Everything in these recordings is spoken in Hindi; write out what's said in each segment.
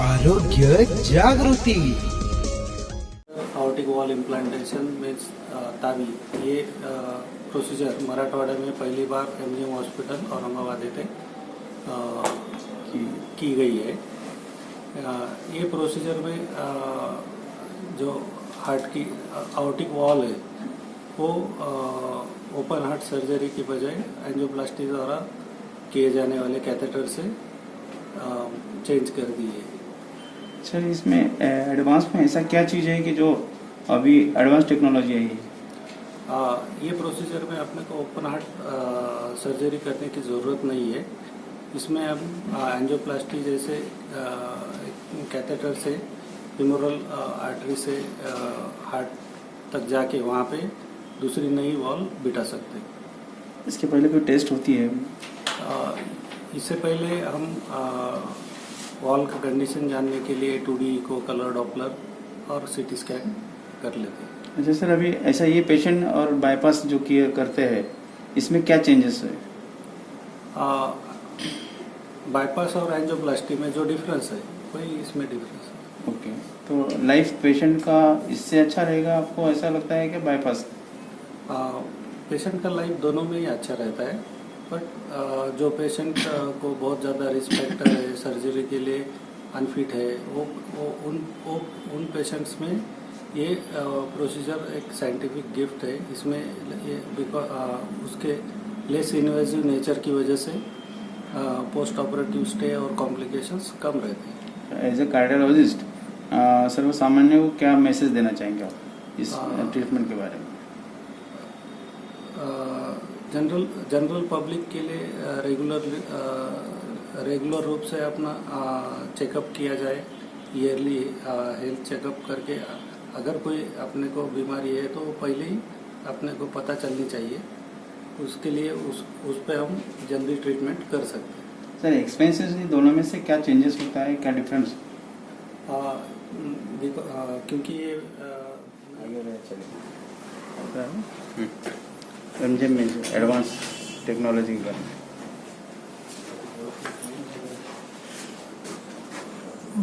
आरोग्य जागृती. आउटिक वॉल इम्प्लांटेशन मीन्स तावी ये प्रोसीजर मराठवाड़ा में पहली बार एमजीएम हॉस्पिटल औरंगाबाद थे की गई है. ये प्रोसीजर में जो हार्ट की आउटिक वॉल है वो ओपन हार्ट सर्जरी की बजाय एंजियोप्लास्टी द्वारा किए जाने वाले कैथेटर से चेंज कर दी है. सर इसमें एडवांस में ऐसा क्या चीज़ है कि जो अभी एडवांस टेक्नोलॉजी है ये प्रोसीजर में अपने को ओपन हार्ट सर्जरी करने की ज़रूरत नहीं है. इसमें हम एंजियोप्लास्टी जैसे कैथेटर से फिमोरल आर्टरी से हार्ट तक जाके वहाँ पे दूसरी नई वॉल बिठा सकते हैं. इसके पहले कोई टेस्ट होती है? इससे पहले हम वॉल का कंडीशन जानने के लिए 2D को कलर डॉपलर और सीटी स्कैन कर लेते हैं. अच्छा सर, अभी ऐसा ये पेशेंट और बाईपास जो किए करते हैं इसमें क्या चेंजेस है? बाईपास और एंजियोप्लास्टी में जो डिफरेंस है वही इसमें डिफरेंस है. ओके, तो लाइफ पेशेंट का इससे अच्छा रहेगा आपको ऐसा लगता है कि बाईपास? पेशेंट का लाइफ दोनों में ही अच्छा रहता है, बट जो पेशेंट को बहुत ज़्यादा रिस्क फैक्टर है, सर्जरी के लिए अनफिट है, उन पेशेंट्स में ये प्रोसीजर एक साइंटिफिक गिफ्ट है. इसमें ये उसके लेस इन्वेजिव नेचर की वजह से पोस्ट ऑपरेटिव स्टे और कॉम्प्लिकेशंस कम रहते हैं. एज ए कार्डियोलॉजिस्ट सर्वसामान्य को क्या मैसेज देना चाहेंगे आप इस ट्रीटमेंट के बारे में? जनरल पब्लिक के लिए रेगुलर रूप से अपना चेकअप किया जाए. ईयरली हेल्थ चेकअप करके अगर कोई अपने को बीमारी है तो पहले ही अपने को पता चलनी चाहिए. उसके लिए उस पे हम जल्दी ट्रीटमेंट कर सकते हैं. सर एक्सपेंसेस दोनों में से क्या चेंजेस होता है, क्या डिफरेंस? क्योंकि ये एमजीएम में एडवांस टेक्नोलॉजी के बारे में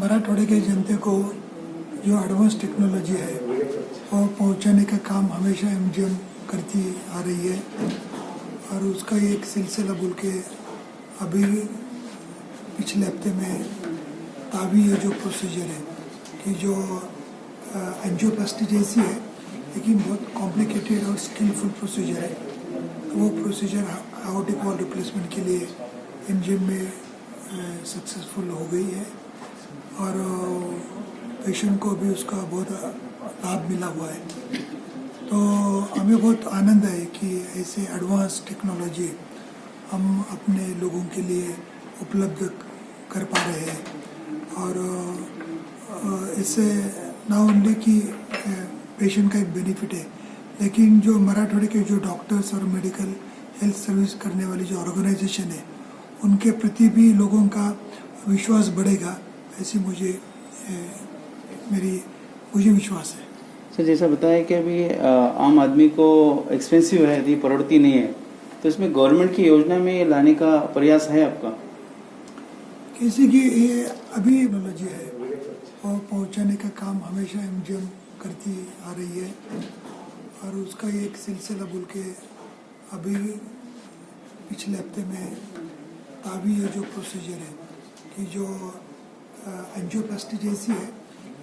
मराठवाड़े के जनते को जो एडवांस टेक्नोलॉजी है वो पहुंचाने का काम हमेशा एमजीएम करती आ रही है. और उसका एक सिलसिला बोल के अभी पिछले हफ्ते में तावी ये जो प्रोसीजर है कि जो एंजियोप्लास्टी जैसी है लेकिन बहुत कॉम्प्लिकेटेड और स्किलफुल प्रोसीजर है. तो वो प्रोसीजर आउटिक वॉल रिप्लेसमेंट के लिए एमजीएम में सक्सेसफुल हो गई है और पेशेंट को भी उसका बहुत लाभ मिला हुआ है. तो हमें बहुत आनंद है कि ऐसे एडवांस टेक्नोलॉजी हम अपने लोगों के लिए उपलब्ध कर पा रहे हैं. और इससे ना ओनली कि पेशेंट का एक बेनिफिट है, लेकिन जो मराठवाड़े के जो डॉक्टर्स और मेडिकल हेल्थ सर्विस करने वाली जो ऑर्गेनाइजेशन है उनके प्रति भी लोगों का विश्वास बढ़ेगा, ऐसी मुझे विश्वास है. सर जैसा बताया कि अभी आम आदमी को एक्सपेंसिव है, यदि पड़ती नहीं है, तो इसमें गवर्नमेंट की योजना में लाने का प्रयास है आपका? किसी की ये अभी टेक्नोलॉजी है और पहुंचाने का काम हमेशा एमजीएम करती आ रही है. और उसका एक सिलसिला बोल के अभी पिछले हफ्ते में तावी ये जो प्रोसीजर है कि जो एंजियोप्लास्टी जैसी है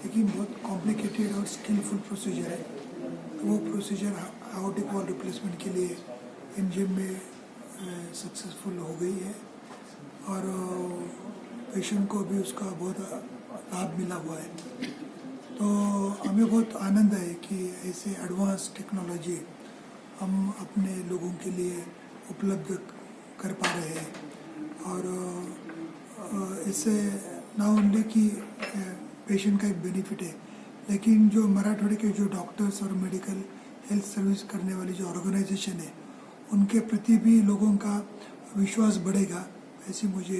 लेकिन बहुत कॉम्प्लिकेटेड और स्किलफुल प्रोसीजर है. तो वो प्रोसीजर आउटिक वॉल रिप्लेसमेंट के लिए एमजीएम में सक्सेसफुल हो गई है और पेशेंट को भी उसका बहुत लाभ मिला हुआ है. तो हमें बहुत आनंद है कि ऐसे एडवांस टेक्नोलॉजी हम अपने लोगों के लिए उपलब्ध कर पा रहे हैं. और इससे ना ओनली कि पेशेंट का एक बेनिफिट है, लेकिन जो मराठवाड़े के जो डॉक्टर्स और मेडिकल हेल्थ सर्विस करने वाली जो ऑर्गेनाइजेशन है उनके प्रति भी लोगों का विश्वास बढ़ेगा, ऐसी मुझे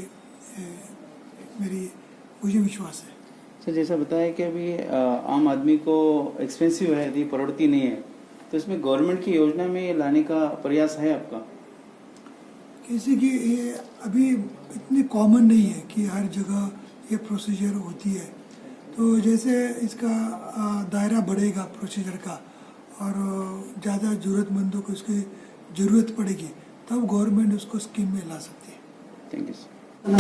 विश्वास है. सर जैसा बताया कि अभी आम आदमी को एक्सपेंसिव है, यदि पड़ती नहीं है, तो इसमें गवर्नमेंट की योजना में लाने का प्रयास है आपका? किसी की ये अभी इतनी कॉमन नहीं है कि हर जगह ये प्रोसीजर होती है। तो जैसे इसका दायरा बढ़ेगा प्रोसीजर का और ज़्यादा ज़रूरतमंदों को इसकी ज़रूरत पड़ेगी तब गवर्नमेंट उसको स्कीम में ला सकती है। थैंक यू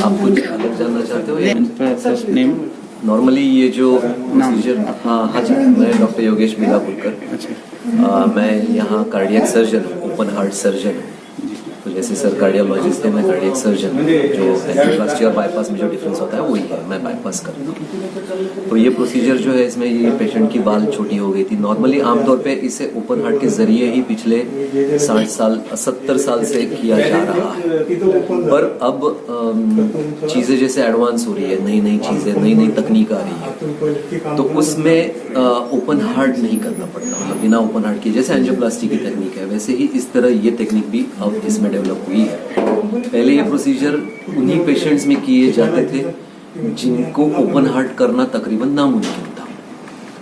आप कुछ अलग जानना चाहते हो या फर्स्ट नेम। नॉर्मली ये जो प्रोसीजर हाँ जी, मैं डॉक्टर योगेश मीलापुरकर। अच्छा मैं यहाँ कार्डियक सर्जन हूँ, ओपन हार्ट सर्जन हूँ। तो जैसे सर कार्डियोलॉजिस्ट है, मैं कार्डियक सर्जन हूँ। जो एंजियोप्लास्टी और बाईपास में जो डिफरेंस होता है वही है, मैं बाईपास करता हूँ। तो ये प्रोसीजर जो है इसमें ये पेशेंट की बाल छोटी हो गई थी। नॉर्मली आमतौर पे इसे ओपन हार्ट के जरिए ही पिछले 70 साल से किया जा रहा है। पर अब चीज़ें जैसे एडवांस हो रही है, नई नई चीज़ें, नई नई तकनीक आ रही है, तो उसमें ओपन हार्ट नहीं करना पड़ता। मतलब बिना ओपन हार्ट के जैसे एंजियोप्लास्टी की तकनीक है वैसे ही इस तरह ये तकनीक भी अब इसमें डेवलप हुई है। पहले ये प्रोसीजर उन्हीं पेशेंट्स में किए जाते थे जिनको ओपन हार्ट करना तकरीबन नामुमकिन था।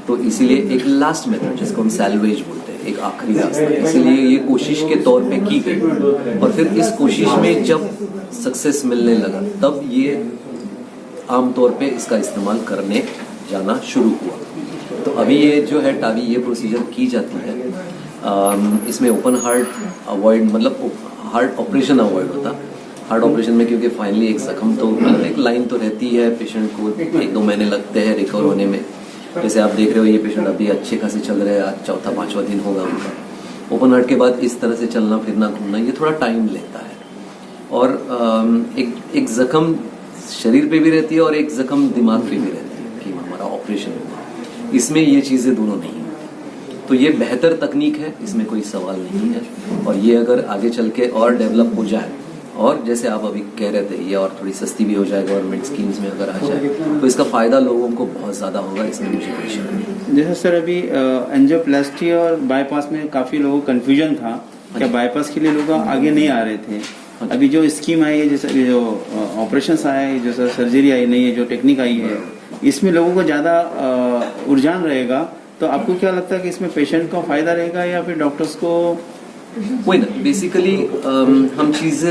तो इसीलिए एक लास्ट मेथड जिसको हम सैल्वेज बोलते हैं, एक आखिरी रास्ता, इसीलिए ये कोशिश के तौर पे की गई। और फिर इस कोशिश में जब सक्सेस मिलने लगा तब ये आमतौर पे इसका इस्तेमाल करने जाना शुरू हुआ। तो अभी ये जो है टावी ये प्रोसीजर की जाती है। इसमें ओपन हार्ट अवॉइड मतलब हार्ट ऑपरेशन अवॉइड होता। हार्ट ऑपरेशन में क्योंकि फाइनली एक जख्म तो मतलब एक लाइन तो रहती है, पेशेंट को 1-2 महीने लगते हैं रिकवर होने में। जैसे आप देख रहे हो ये पेशेंट अभी अच्छे खासे चल रहे हैं, आज 4था-5वां दिन होगा उनका। ओपन हार्ट के बाद इस तरह से चलना फिरना घूमना ये थोड़ा टाइम लेता है। और एक जख्म शरीर पे भी रहती है और एक जख्म दिमाग पे भी रहती है कि हमारा ऑपरेशन हुआ। इसमें ये चीज़ें दोनों नहीं है। तो ये बेहतर तकनीक है, इसमें कोई सवाल नहीं है। और ये अगर आगे चल के और डेवलप हो जाए और जैसे आप अभी कह रहे थे ये और थोड़ी सस्ती भी हो जाए, गवर्नमेंट स्कीम्स में अगर आ जाए तो इसका फ़ायदा लोगों को बहुत ज़्यादा होगा। इसमें मुझे कोई शक नहीं। जैसे सर अभी एंजियोप्लास्टी और बाईपास में काफी लोगों को कंफ्यूजन था, क्या बाईपास के लिए लोग आगे नहीं आ रहे थे। अभी जो स्कीम आई है, जैसे जो ऑपरेशन आया है, जो सर्जरी आई नहीं है, जो टेक्निक आई है, इसमें लोगों को ज्यादा रुझान रहेगा। तो आपको क्या लगता है कि इसमें पेशेंट को फायदा रहेगा या फिर डॉक्टर्स को? वही ना, बेसिकली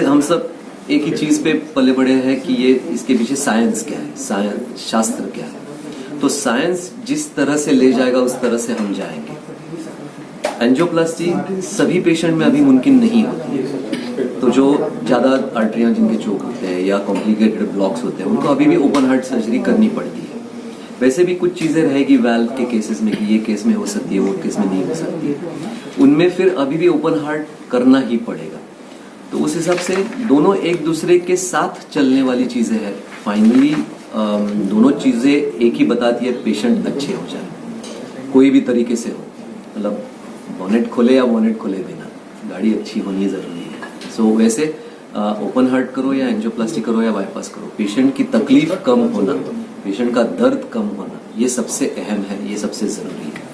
हम सब एक ही चीज पे पले बड़े हैं कि ये इसके पीछे साइंस क्या है, साइंस शास्त्र क्या है। तो साइंस जिस तरह से ले जाएगा उस तरह से हम जाएंगे। एंजियोप्लास्टी सभी पेशेंट में अभी मुमकिन नहीं होती है। तो जो ज्यादा आर्टरियां जिनके चोक होते हैं या कॉम्प्लिकेटेड ब्लॉक्स होते हैं उनको अभी भी ओपन हार्ट सर्जरी करनी पड़ती है। वैसे भी कुछ चीजें रहेगी वाल्व के केसेस में कि ये केस में हो सकती है, वो केस में नहीं हो सकती है, उनमें फिर अभी भी ओपन हार्ट करना ही पड़ेगा। तो उस हिसाब से दोनों एक दूसरे के साथ चलने वाली चीजें हैं। फाइनली दोनों चीजें एक ही बताती है, पेशेंट अच्छे हो जाए कोई भी तरीके से हो। मतलब बॉनेट खोले या बॉनेट खोले बिना गाड़ी अच्छी होनी जरूरी है। सो वैसे ओपन हार्ट करो या एंजियोप्लास्टी करो या बाईपास करो, पेशेंट की तकलीफ कम होना, पेशेंट का दर्द कम होना, ये सबसे अहम है, ये सबसे जरूरी है।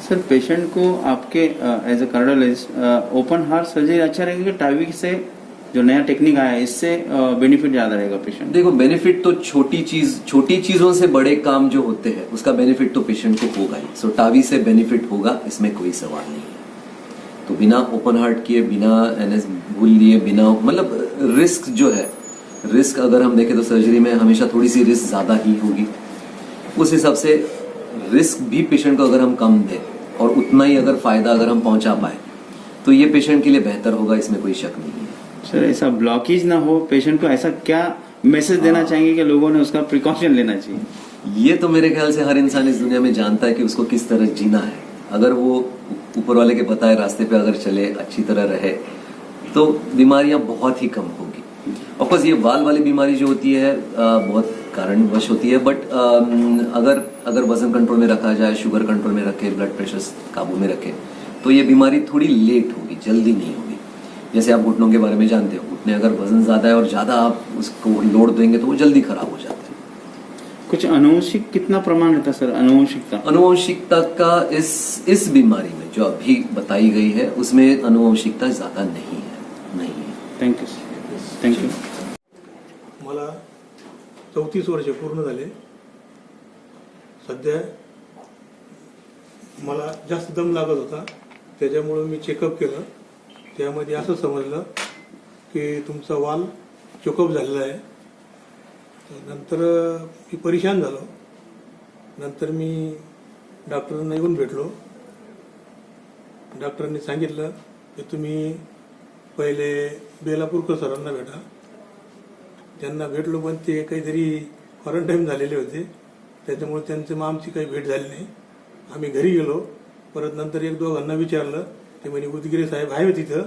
सर पेशेंट को आपके as a cardiologist open heart surgery अच्छा रहेगा कि टावी से जो नया टेक्निक आया है इससे बेनिफिट ज्यादा रहेगा पेशेंट? देखो बेनिफिट तो छोटी चीजों से बड़े काम जो होते हैं उसका बेनिफिट तो पेशेंट को होगा ही। सो टावी से बेनिफिट होगा, इसमें कोई सवाल नहीं है। तो बिना ओपन हार्ट किए, बिना एनएस भूल लिए, बिना मतलब रिस्क जो है, रिस्क अगर हम देखें तो सर्जरी में हमेशा थोड़ी सी रिस्क ज्यादा ही होगी। उस हिसाब से रिस्क भी पेशेंट को अगर हम कम दें और उतना ही अगर फायदा अगर हम पहुंचा पाए तो ये पेशेंट के लिए बेहतर होगा, इसमें कोई शक नहीं है। सर ऐसा ब्लॉकेज ना हो पेशेंट को, ऐसा क्या मैसेज देना चाहेंगे कि लोगों ने उसका प्रिकॉशन लेना चाहिए? ये तो मेरे ख्याल से हर इंसान इस दुनिया में जानता है कि उसको किस तरह जीना है। अगर वो ऊपर वाले के बताए रास्ते पे अगर चले, अच्छी तरह रहे, तो बीमारियां बहुत ही कम होगी। ऑफकोर्स ये वाल वाली बीमारी जो होती है बहुत कारणवश होती है, बट अगर वजन कंट्रोल में रखा जाए, शुगर कंट्रोल में रखे, ब्लड प्रेशर काबू में रखे, तो ये बीमारी थोड़ी लेट होगी, जल्दी नहीं होगी। जैसे आप घुटनों के बारे में जानते हो, घुटने अगर वजन ज्यादा है और ज्यादा आप उसको लोड देंगे तो वो जल्दी खराब हो जाते हैं। कुछ अनुवंशिक कितना प्रमाण रहता है सर? अनुवंशिकता का इस बीमारी में जो अभी बताई गई है उसमें अनुवंशिकता ज्यादा नहीं है। Thank you sir, thank you. मला 34 वर्ष पूर्ण झाले। सध्या मला जास्त दम लागत होता, त्याच्यामुळे मी चेकअप केलं। त्यामध्ये असं समजलं की तुमचा वाल चोकअप झालेला आहे, नंतर मी परेशान झालो. नंतर मी डॉक्टरांना येऊन भेटलो. डॉक्टरांनी सांगितलं की तुम्ही पहिले बेलापूरकर सरांना भेटा. त्यांना भेटलो पण ते काहीतरी क्वारंटाईन झालेले होते, त्याच्यामुळे त्यांचे मग आमची काही भेट झाली नाही. आम्ही घरी गेलो. परत नंतर एक दोघांना विचारलं, ते म्हणे उदगिरे साहेब आहे तिथं,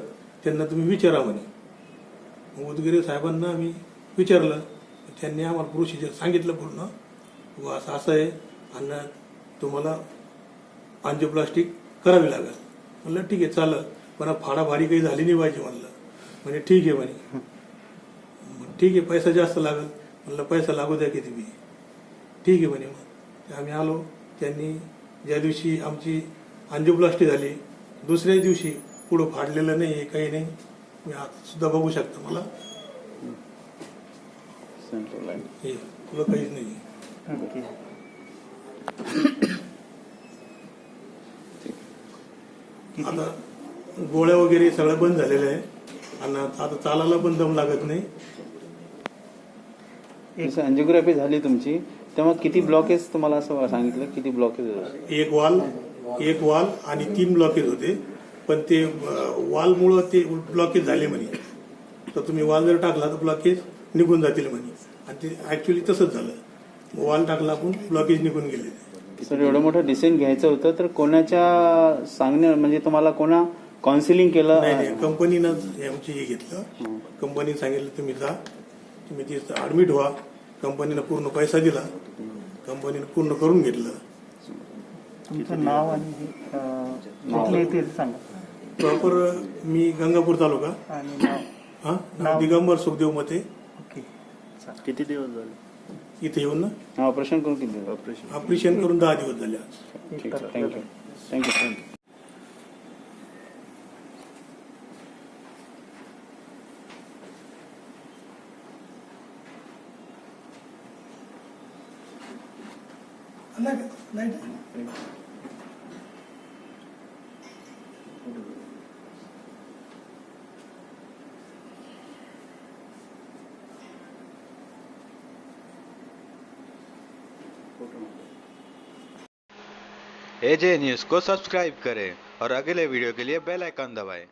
त्यांना तुम्ही विचारा म्हणे. मग उदगिरे साहेबांना आम्ही विचारलं. त्यांनी आम्हाला प्रोसिजर सांगितलं पूर्ण, व असं असं आहे आणि तुम्हाला अँजिओप्लास्टिक करावी लागेल. म्हणलं ठीक आहे चालेल, पण फाडाफाडी काही झाली नाही पाहिजे म्हणलं. म्हणजे ठीक आहे म्हणे. मग ठीक आहे, पैसा जास्त लागेल म्हणलं, पैसा लागू द्या किती बी. ठीक आहे म्हणे. मग आम्ही आलो. त्यांनी ज्या दिवशी आमची अँजिओप्लास्टी झाली, दुसऱ्या दिवशी पुढं फाडलेलं नाही, काही नाही. मी आता सुद्धा बघू शकता मला, हे तुला काहीच नाही. आता गोळ्या वगैरे सगळं बंद झालेलं आहे आणि आता चालायला पण दम लागत नाही. अँजिओग्राफी झाली तुमची तेव्हा किती ब्लॉकेज तुम्हाला असं सांगितलं, किती ब्लॉकेज होते? एक वाल आणि 3 ब्लॉकेज होते. पण ते वालमुळं ते ब्लॉकेज झाले म्हणे. तर तुम्ही वाल जर टाकला तर ब्लॉकेज निघून जातील म्हणे. आणि ते ऍक्च्युली तसंच झालं. वाल टाकला पण ब्लॉकेज निघून गेले. सर एवढं मोठं डिसिजन घ्यायचं होतं तर कोणाच्या सांगण्या म्हणजे तुम्हाला कोणा काउन्सिलिंग केलं? नाही, कंपनीनं आमची हे घेतलं. कंपनीने सांगितलं तुम्ही जा, तुम्ही तिथं ऍडमिट व्हा. कंपनीनं पूर्ण पैसा दिला, कंपनीनं पूर्ण करून घेतलं. तुमचं नाव आणि कुठले येते सांगा. प्रॉपर मी गंगापूर तालुका. आणि नाव नाव दिगंबर सुखदेव मते. ओके. किती दिवस झाले इथे येऊन ना ऑपरेशन करून किती? ऑपरेशन करून 10 दिवस झाले आज. ठीक आहे, thank you thank you. Light AJ news को सब्सक्राइब करें और अगले वीडियो के लिए बेल आइकन दबाएं।